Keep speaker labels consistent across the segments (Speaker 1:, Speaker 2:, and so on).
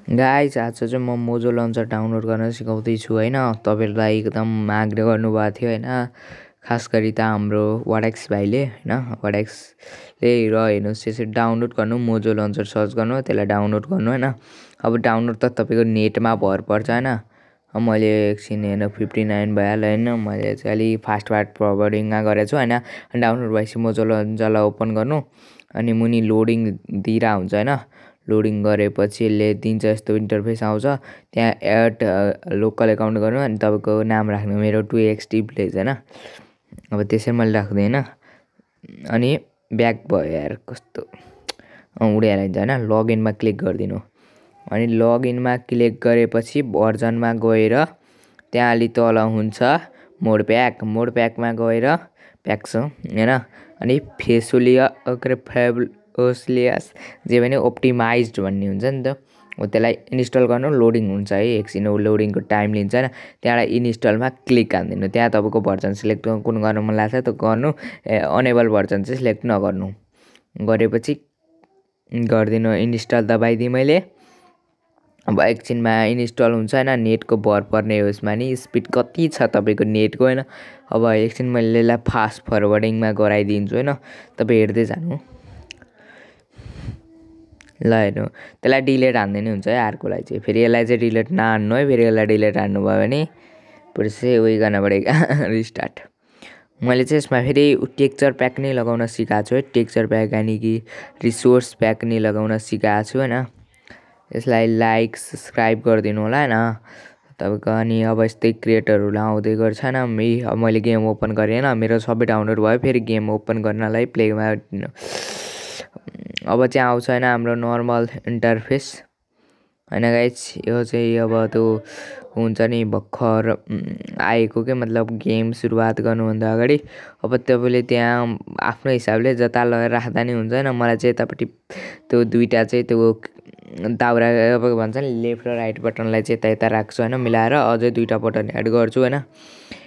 Speaker 1: Guys आज चाहिँ म मोजो लन्चर डाउनलोड गर्न सिकाउँदैछु होइन। तपाईँहरूलाई एकदम आग्रह गर्नुभएको थियो होइन, खास गरी त हाम्रो वाडेक्स भाइले होइन। वाडेक्सले र हेर्नुहोस् यसरी डाउनलोड गर्नु, मोजो लन्चर सर्च गर्नु, त्यसलाई डाउनलोड गर्नु होइन। अब डाउनलोड त तपाईँको नेटमा भर पर्छ होइन। मैले एकछिन हेर्नु 59 भइहाल्यो होइन। मैले चाहिँ अलिक फास्ट फरवर्डिङमा गरेको छु होइन। डाउनलोड भएपछि मोजो लन्चरलाई ओपन गर्नु अनि मुनि लोडिङ दिइरहेको हुन्छ होइन। लोडिङ गरेपछि यसले दिन्छ यस्तो इन्टरफेस आउँछ। त्यहाँ एड लोकल एकाउन्ट गर्नु अनि तपाईँको नाम राख्नु, मेरो 2x भिलेज होइन। अब त्यसरी मैले राख्दैन अनि ब्याक भयो यार, कस्तो उडिहालिन्छ होइन। लगइनमा क्लिक गरिदिनु अनि लगइनमा क्लिक गरेपछि भर्जनमा गएर त्यहाँ अलि तल हुन्छ मोड प्याकमा गएर प्याक्स होइन। अनि फेसुलियस जे पनि ओप्टिमाइज्ड भन्ने हुन्छ नि त, हो त्यसलाई इन्स्टल गर्नु। लोडिङ हुन्छ है, एकछिन लोडिङको टाइम लिन्छ होइन। त्यहाँबाट इन्स्टलमा क्लिक हानिदिनु। त्यहाँ तपाईँको भर्जन सिलेक्ट कुन गर्नु मन लाग्छ त्यो गर्नु, अनेबल भर्जन चाहिँ सिलेक्ट नगर्नु। गरेपछि गरिदिनु, इन्स्टल दबाइदिएँ मैले। अब एकछिनमा इन्स्टल हुन्छ होइन। नेटको भर पर्ने हो यसमा नि, स्पिड कति छ तपाईँको नेटको होइन। अब एकछिन मैले यसलाई फास्ट फरवर्डिङमा गराइदिन्छु होइन, तपाईँ हेर्दै जानु ल। हेर्नु त्यसलाई डिलेट हान्दिनु हुन्छ है अर्कोलाई चाहिँ। फेरि यसलाई चाहिँ डिलेट नहान्नु है, फेरि यसलाई डिलेट हान्नुभयो भने पुरै चाहिँ उयो गर्न पऱ्यो रिस्टार्ट। मैले चाहिँ यसमा फेरि टेक्चर प्याक नै लगाउन सिकाएको छु है। टेक्चर प्याक यानि कि रिसोर्स प्याक नै लगाउन सिकाएको छु होइन। यसलाई लाइक सब्सक्राइब गरिदिनु होला होइन तपाईँको। अनि अब यस्तै क्रिएटरहरू आउँदै गर्छ होइन। अब मैले गेम ओपन गरेँ होइन, मेरो सबै डाउनलोड भयो। फेरि गेम ओपन गर्नलाई प्लेमा अब चाहिँ आउँछ होइन हाम्रो नर्मल इन्टरफेस होइन गाइस। यो चाहिँ अब त्यो हुन्छ नि भर्खर आएको के, मतलब गेम सुरुवात गर्नुभन्दा अगाडि। अब तपाईँले त्यहाँ आफ्नो हिसाबले जता लगेर राख्दा नि हुन्छ होइन। मलाई चाहिँ यतापट्टि त्यो दुईवटा चाहिँ त्यो दाउरा अब भन्छ नि लेफ्ट र राइट बटनलाई चाहिँ यता राख्छु होइन मिलाएर। अझै दुईवटा बटन एड गर्छु होइन।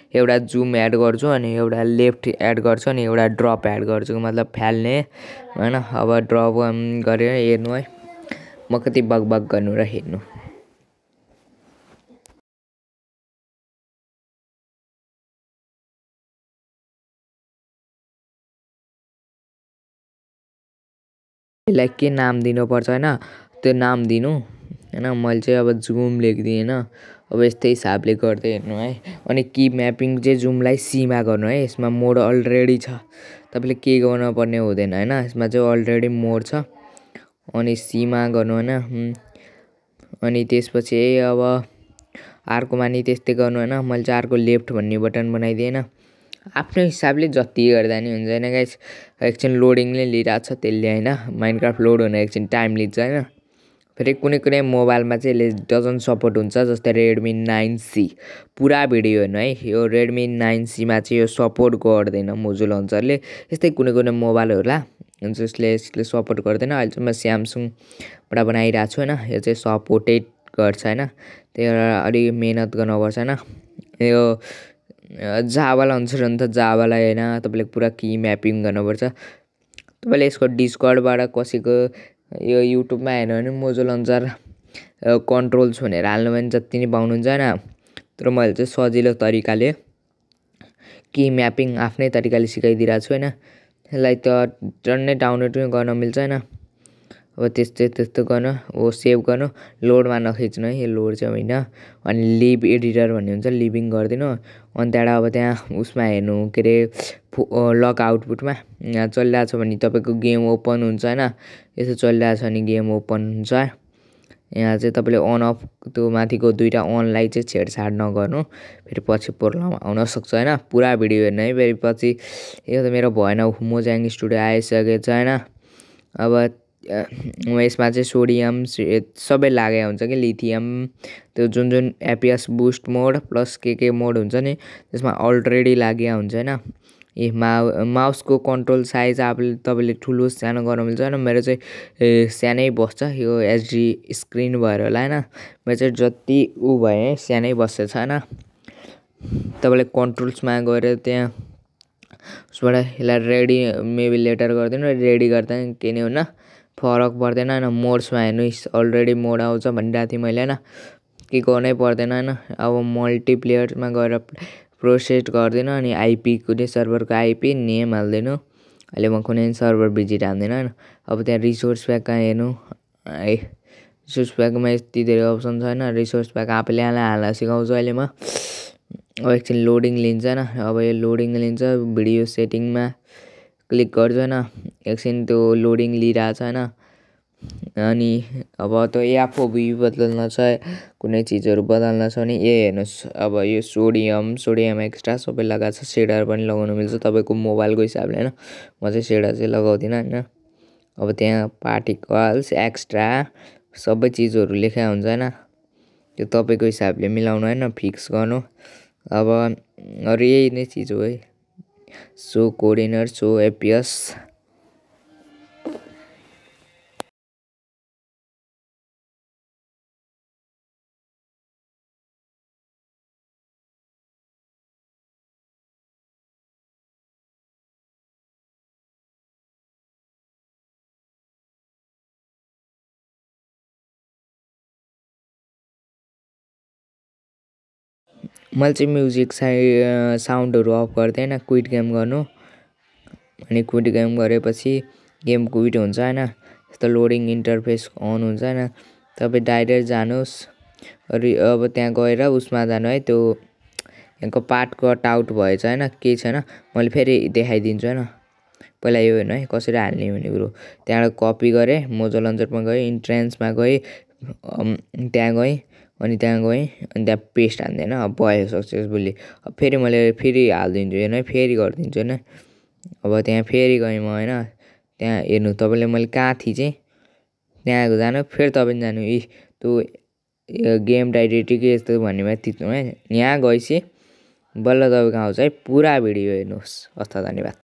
Speaker 1: एउटा जुम एड गर्छु अनि एउटा लेफ्ट एड गर्छु अनि एउटा ड्रप एड गर्छु, मतलब फाल्ने होइन। अब ड्रप गरेर हेर्नु है, म कति बग गर्नु र हेर्नु। यसलाई के नाम दिनुपर्छ होइन, त्यो नाम दिनु होइन। मैले चाहिँ अब जुम लेखिदिएँ होइन। अब यस्तै हिसाबले गर्दै हेर्नु है। अनि की म्यापिङ चाहिँ जुमलाई सीमा गर्नु है। यसमा मोड अलरेडी छ, तपाईँले के गर्नु पर्ने हुँदैन होइन। यसमा चाहिँ अलरेडी मोड छ अनि सीमा गर्नु होइन। अनि त्यसपछि अब अर्कोमा नि त्यस्तै गर्नु होइन। मैले चाहिँ अर्को लेफ्ट भन्ने बटन बनाइदिएँ होइन। आफ्नो हिसाबले जति गर्दा नि हुन्छ होइन गाइस। एकछिन लोडिङले लिइरहेको छ त्यसले होइन। माइनक्राफ्ट लोड हुन एकछिन टाइम लिन्छ होइन। फेरि कुनै मोबाइलमा चाहिँ यसले डजन सपोर्ट हुन्छ, जस्तै रेडमी 9C। पुरा भिडियो हेर्नु है, यो रेडमी 9Cमा चाहिँ यो सपोर्ट गर्दैन मोजो लन्चरले। यस्तै कुनै मोबाइलहरूलाई जसले यसले सपोर्ट गर्दैन। अहिले चाहिँ म स्यामसङबाट बनाइरहेको छु होइन। यो चाहिँ सपोर्टेड गर्छ होइन, त्यही भएर अलिक मिहिनेत गर्नुपर्छ होइन। यो जावा लन्चर हो नि त, जावालाई होइन तपाईँले पुरा की म्यापिङ गर्नुपर्छ। तपाईँले यसको डिस्कर्डबाट कसैको यो युट्युबमा हेर्नु भने मोजो लन्चर कन्ट्रोल्स भनेर हाल्नु भने जति नै पाउनुहुन्छ होइन। तर मैले चाहिँ सजिलो तरिकाले की म्यापिङ आफ्नै तरिकाले सिकाइदिरहेको छु होइन। यसलाई त झन्डै डाउनलोड पनि गर्न मिल्छ होइन। अब त्यस्तो गर्नु, हो सेभ गर्नु, लोडमा नखिच्नु है, यो लोड चाहिँ होइन। अनि लिभ एडिटर भन्ने हुन्छ, लिभिङ गरिदिनु। अनि त्यहाँबाट अब त्यहाँ उसमा हेर्नु के अरे लक आउटपुटमा यहाँ चलिरहेको छ भने तपाईँको गेम ओपन हुन्छ होइन। यसो चलिरहेको छ भने गेम ओपन हुन्छ। यहाँ चाहिँ तपाईँले अन अफ त्यो माथिको दुईवटा अनलाई चाहिँ छेडछाड नगर्नु, फेरि पछि प्रब्लम आउन सक्छ होइन। पुरा भिडियो हेर्नु है, फेरि पछि यो त मेरो भएन मोजाङ स्टुडियो आइसकेको छ होइन। अब यसमा चाहिँ सोडियम सबै लागेको हुन्छ कि, लिथियम त्यो जुन एपिएस बुस्ट मोड प्लस के मोड हुन्छ नि त्यसमा अलरेडी लागेको हुन्छ होइन। माउसको कन्ट्रोल साइज तपाईँले ठुलो सानो गर्नु मिल्छ होइन। मेरो चाहिँ सानै बस्छ, यो एचडी स्क्रिन भएर होला होइन। मेरो चाहिँ जति भए सानै बसेछ होइन। तपाईँले कन्ट्रोल्समा गएर त्यहाँ उसबाट यसलाई रेडी मेबी लेटर गरिदिनु। रेडी गर्दा केही नै हुन्न, फरक पर्दैन हैन। मोड्समा हेर्नुहोस् अलरेडी मोड आउँछ भनिरहेको थिएँ मैले हैन। के गर्नै पर्दैन हैन। अब मल्टिप्लेयरमा गएर प्रोसेस गरिदिनु अनि आइपी कुनै सर्भरको आइपी नेम हाल्दिनु। अहिले म कुनै सर्भर भिजिट हाल्दिनँ हैन। अब त्यहाँ रिसोर्स प्याक कहाँ हेर्नु है। रिसोर्स प्याकमा यति धेरै अप्सन छ हैन। रिसोर्स प्याक आफूले हाल्न सिकाउँछु अहिले म। अब एकछिन लोडिङ लिन्छ हैन। अब यो लोडिङ लिन्छ भिडियो सेटिङमा क्लिक गर्छु हैन। एकछिन त्यो लोडिङ लिइरहेछ हैन। अनि अब त्यो एफओभी बदल्न छ कुनै चिजहरू बदल्न छ भने ए हेर्नुहोस् अब यो सोडियम एक्स्ट्रा सबै लगाएको छ। सेडर पनि लगाउनु मिल्छ तपाईँको मोबाइलको हिसाबले हैन। म चाहिँ सेडर चाहिँ लगाउँदिनँ हैन। अब त्यहाँ पार्टिकल्स एक्स्ट्रा सबै चिजहरू लेखा हुन्छ हैन। त्यो तपाईँको हिसाबले मिलाउनु हैन फिक्स गर्नु। अब अरु यही नै चिज हो है। सो कोअर्डिनेटर सो एपिएस मैले चाहिँ म्युजिक साउन्डहरू अफ गर्दै हैन क्विट गेम गर्नु। अनि क्विट गेम गरेपछि गेम क्विट हुन्छ हैन। यस्तो लोडिङ इन्टरफेस अन हुन्छ हैन। तपाईँ डाइरेक्ट जानुहोस्। अब त्यहाँ गएर उसमा जानु है। त्यो यहाँको पार्ट कट आउट भएछ हैन। केही छैन मैले फेरि देखाइदिन्छु हैन। पहिला यो हेर्नु है कसरी हाल्ने भन्ने कुरो। त्यहाँबाट कपी गरेँ मोजो लन्चरमा गएँ इन्ट्रेन्समा गएँ त्यहाँ गएँ अनि त्यहाँ गएँ अनि त्यहाँ पेस्ट हान्दै हैन। अब भयो सक्सेसफुल्ली। अब फेरि मैले फेरि हालिदिन्छु हेर्नु है फेरि गरिदिन्छु हैन। अब त्यहाँ फेरि गएँ म हैन। त्यहाँ हेर्नु तपाईँले मैले कहाँ थिचेँ त्यहाँ जानु फेरि तपाईँ जानु त्यो गेम डाइरेक्टली के यस्तो भन्नेमा थिच्नु है। यहाँ गएपछि बल्ल तपाईँको आउँछ है पुरा भिडियो हेर्नुहोस्। हस् त धन्यवाद।